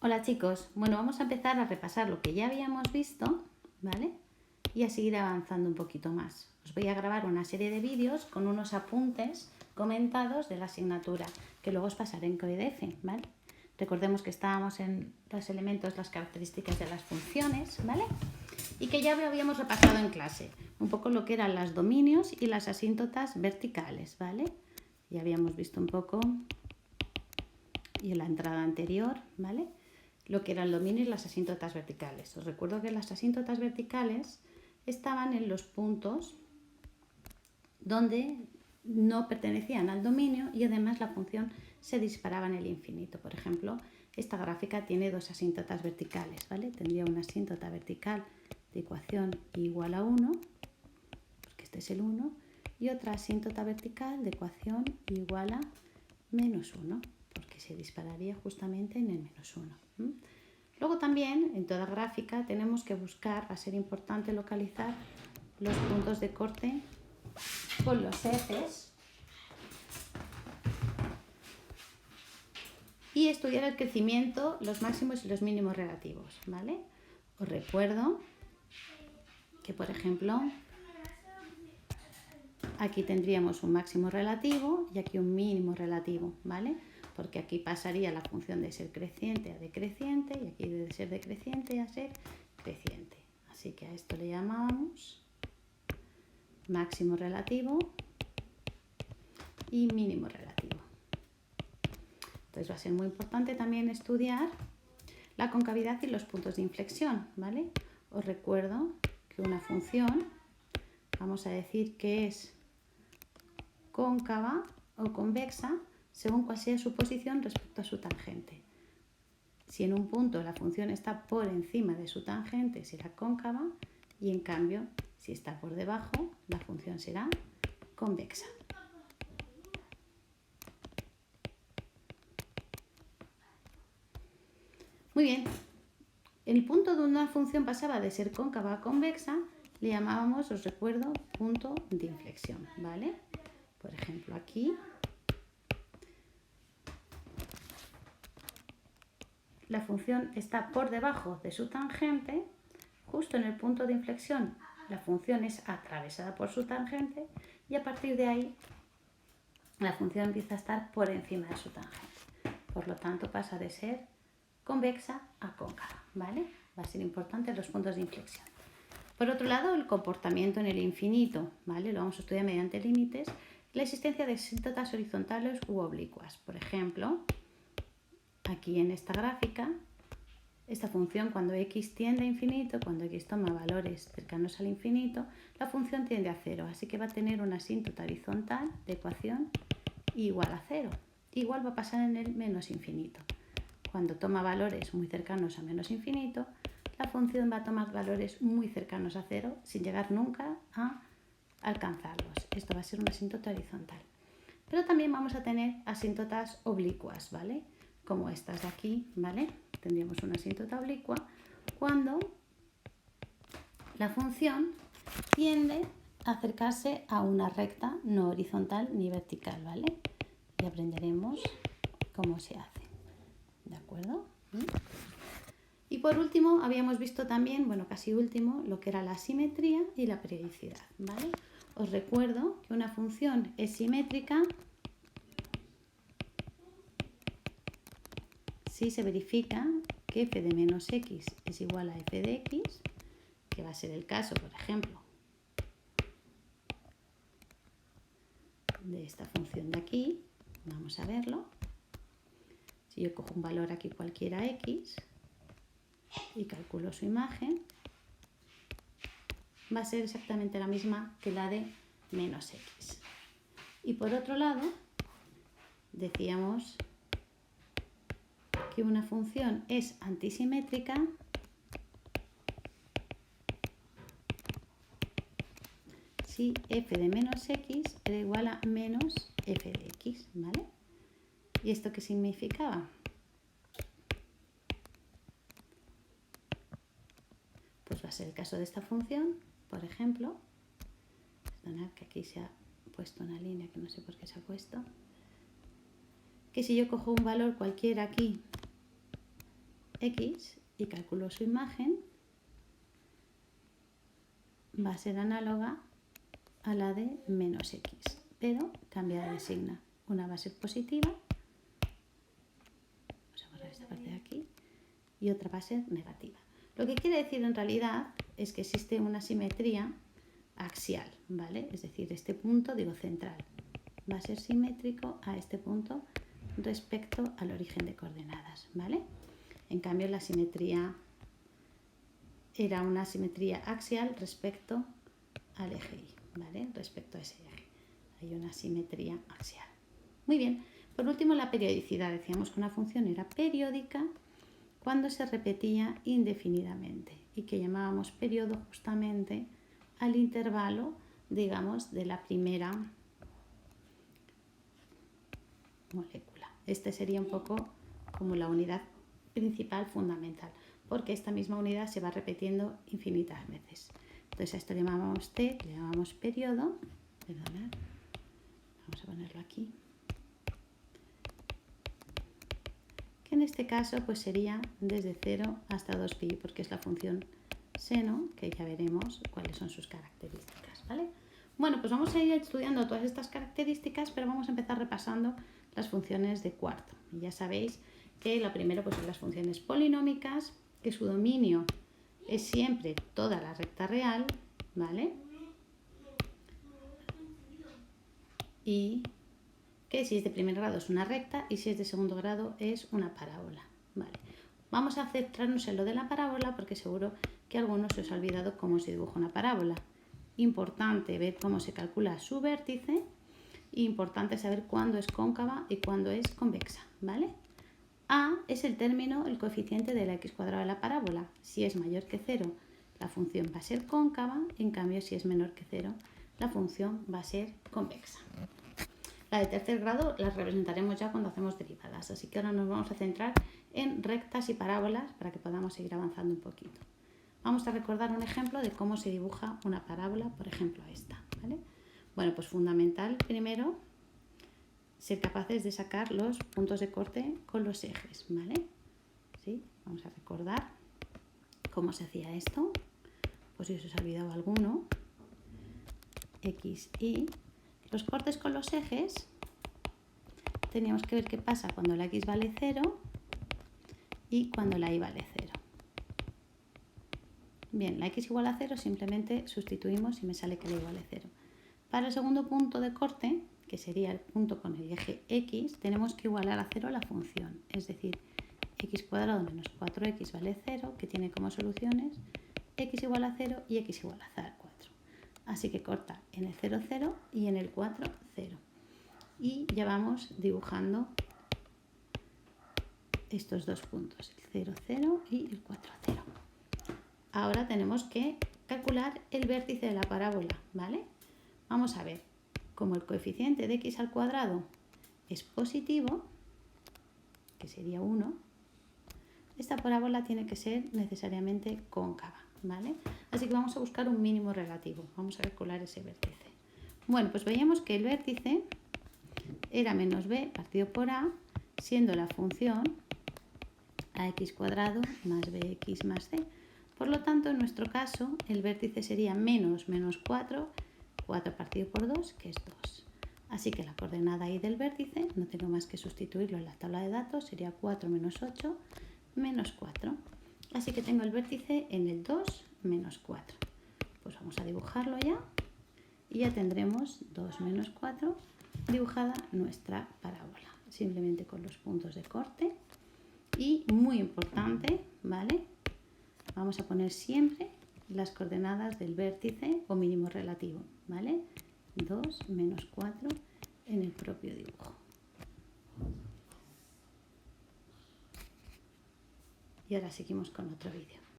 Hola chicos, bueno, vamos a empezar a repasar lo que ya habíamos visto, ¿vale? Y a seguir avanzando un poquito más. Os voy a grabar una serie de vídeos con unos apuntes comentados de la asignatura, que luego os pasaré en PDF, ¿vale? Recordemos que estábamos en los elementos, las características de las funciones, ¿vale? Y que ya habíamos repasado en clase, un poco lo que eran los dominios y las asíntotas verticales, ¿vale? Ya habíamos visto un poco y en la entrada anterior, ¿vale? Lo que era el dominio y las asíntotas verticales. Os recuerdo que las asíntotas verticales estaban en los puntos donde no pertenecían al dominio y además la función se disparaba en el infinito. Por ejemplo, esta gráfica tiene dos asíntotas verticales, ¿vale? Tendría una asíntota vertical de ecuación igual a 1, porque este es el 1, y otra asíntota vertical de ecuación igual a menos 1, porque se dispararía justamente en el menos 1. Luego también, en toda gráfica, tenemos que buscar, va a ser importante localizar los puntos de corte con los ejes y estudiar el crecimiento, los máximos y los mínimos relativos, ¿vale? Os recuerdo que, por ejemplo, aquí tendríamos un máximo relativo y aquí un mínimo relativo, ¿vale? Porque aquí pasaría la función de ser creciente a decreciente y aquí de ser decreciente a ser creciente. Así que a esto le llamamos máximo relativo y mínimo relativo. Entonces va a ser muy importante también estudiar la concavidad y los puntos de inflexión, ¿vale? Os recuerdo que una función, vamos a decir que es cóncava o convexa según cuál sea su posición respecto a su tangente. Si en un punto la función está por encima de su tangente será cóncava y en cambio si está por debajo la función será convexa. Muy bien, el punto donde una función pasaba de ser cóncava a convexa le llamábamos, os recuerdo, punto de inflexión, ¿vale? Por ejemplo, aquí la función está por debajo de su tangente, justo en el punto de inflexión la función es atravesada por su tangente y a partir de ahí la función empieza a estar por encima de su tangente. Por lo tanto pasa de ser convexa a cóncava, ¿vale? Va a ser importante los puntos de inflexión. Por otro lado, el comportamiento en el infinito, ¿vale? Lo vamos a estudiar mediante límites. La existencia de asíntotas horizontales u oblicuas. Por ejemplo, aquí en esta gráfica, esta función cuando x tiende a infinito, cuando x toma valores cercanos al infinito, la función tiende a 0, así que va a tener una asíntota horizontal de ecuación igual a 0. Igual va a pasar en el menos infinito. Cuando toma valores muy cercanos a menos infinito, la función va a tomar valores muy cercanos a 0 sin llegar nunca a alcanzarlos. Esto va a ser una asíntota horizontal. Pero también vamos a tener asíntotas oblicuas, ¿vale? Como estas de aquí, ¿vale? Tendríamos una asíntota oblicua cuando la función tiende a acercarse a una recta no horizontal ni vertical, ¿vale? Y aprenderemos cómo se hace, ¿de acuerdo? Y por último, habíamos visto también, bueno, casi último, lo que era la simetría y la periodicidad, ¿vale? Os recuerdo que una función es simétrica si se verifica que f de menos x es igual a f de x, que va a ser el caso, por ejemplo, de esta función de aquí. Vamos a verlo. Si yo cojo un valor aquí cualquiera x y calculo su imagen, va a ser exactamente la misma que la de menos x. Y por otro lado, decíamos que una función es antisimétrica si f de menos x era igual a menos f de x, ¿vale? ¿Y esto qué significaba? Pues va a ser el caso de esta función, por ejemplo. Perdonad que aquí se ha puesto una línea que no sé por qué se ha puesto. Que si yo cojo un valor cualquiera aquí x y calculo su imagen, va a ser análoga a la de menos x, pero cambiada de signo. Una va a ser positiva, vamos a borrar esta parte de aquí, y otra va a ser negativa. Lo que quiere decir en realidad es que existe una simetría axial, ¿vale? Es decir, este punto, digo central, va a ser simétrico a este punto respecto al origen de coordenadas, ¿vale? En cambio, la simetría era una simetría axial respecto al eje Y, ¿vale? Respecto a ese eje. Hay una simetría axial. Muy bien. Por último, la periodicidad. Decíamos que una función era periódica cuando se repetía indefinidamente y que llamábamos periodo justamente al intervalo, digamos, de la primera molécula. Este sería un poco como la unidad principal fundamental, porque esta misma unidad se va repitiendo infinitas veces. Entonces a esto le llamamos t, le llamamos periodo. Perdonad, vamos a ponerlo aquí. Que en este caso pues sería desde 0 hasta 2pi, porque es la función seno, que ya veremos cuáles son sus características, ¿vale? Bueno, pues vamos a ir estudiando todas estas características, pero vamos a empezar repasando las funciones de cuarto. Y ya sabéis que lo primero pues son las funciones polinómicas, que su dominio es siempre toda la recta real, ¿vale? Y que si es de primer grado es una recta y si es de segundo grado es una parábola, ¿vale? Vamos a centrarnos en lo de la parábola porque seguro que a algunos se os ha olvidado cómo se dibuja una parábola. Importante ver cómo se calcula su vértice. Importante saber cuándo es cóncava y cuándo es convexa, ¿vale? A es el término, el coeficiente de la x cuadrada de la parábola. Si es mayor que 0, la función va a ser cóncava, en cambio si es menor que 0, la función va a ser convexa. La de tercer grado las representaremos ya cuando hacemos derivadas, así que ahora nos vamos a centrar en rectas y parábolas para que podamos seguir avanzando un poquito. Vamos a recordar un ejemplo de cómo se dibuja una parábola, por ejemplo esta, ¿vale? Bueno, pues fundamental primero ser capaces de sacar los puntos de corte con los ejes, ¿vale? ¿Sí? Vamos a recordar cómo se hacía esto, pues si os ha olvidado alguno, x, y. Los cortes con los ejes, teníamos que ver qué pasa cuando la x vale 0 y cuando la y vale 0. Bien, la x igual a 0 simplemente sustituimos y me sale que la y vale 0. Para el segundo punto de corte, que sería el punto con el eje x, tenemos que igualar a 0 la función, es decir, x cuadrado menos 4x vale 0, que tiene como soluciones x igual a 0 y x igual a 4. Así que corta en el 0, 0 y en el 4, 0. Y ya vamos dibujando estos dos puntos, el 0, 0 y el 4, 0. Ahora tenemos que calcular el vértice de la parábola, ¿vale? Vamos a ver, como el coeficiente de x al cuadrado es positivo, que sería 1, esta parábola tiene que ser necesariamente cóncava, ¿vale? Así que vamos a buscar un mínimo relativo, vamos a calcular ese vértice. Bueno, pues veíamos que el vértice era menos b partido por a, siendo la función ax cuadrado más bx más c. Por lo tanto, en nuestro caso, el vértice sería menos 4, 4 partido por 2, que es 2. Así que la coordenada y del vértice, no tengo más que sustituirlo en la tabla de datos, sería 4 menos 8 menos 4. Así que tengo el vértice en el 2 menos 4. Pues vamos a dibujarlo ya y ya tendremos 2 menos 4 dibujada nuestra parábola. Simplemente con los puntos de corte. Y muy importante, ¿vale? Vamos a poner siempre las coordenadas del vértice o mínimo relativo, ¿vale? 2 menos 4 en el propio dibujo. Y ahora seguimos con otro vídeo.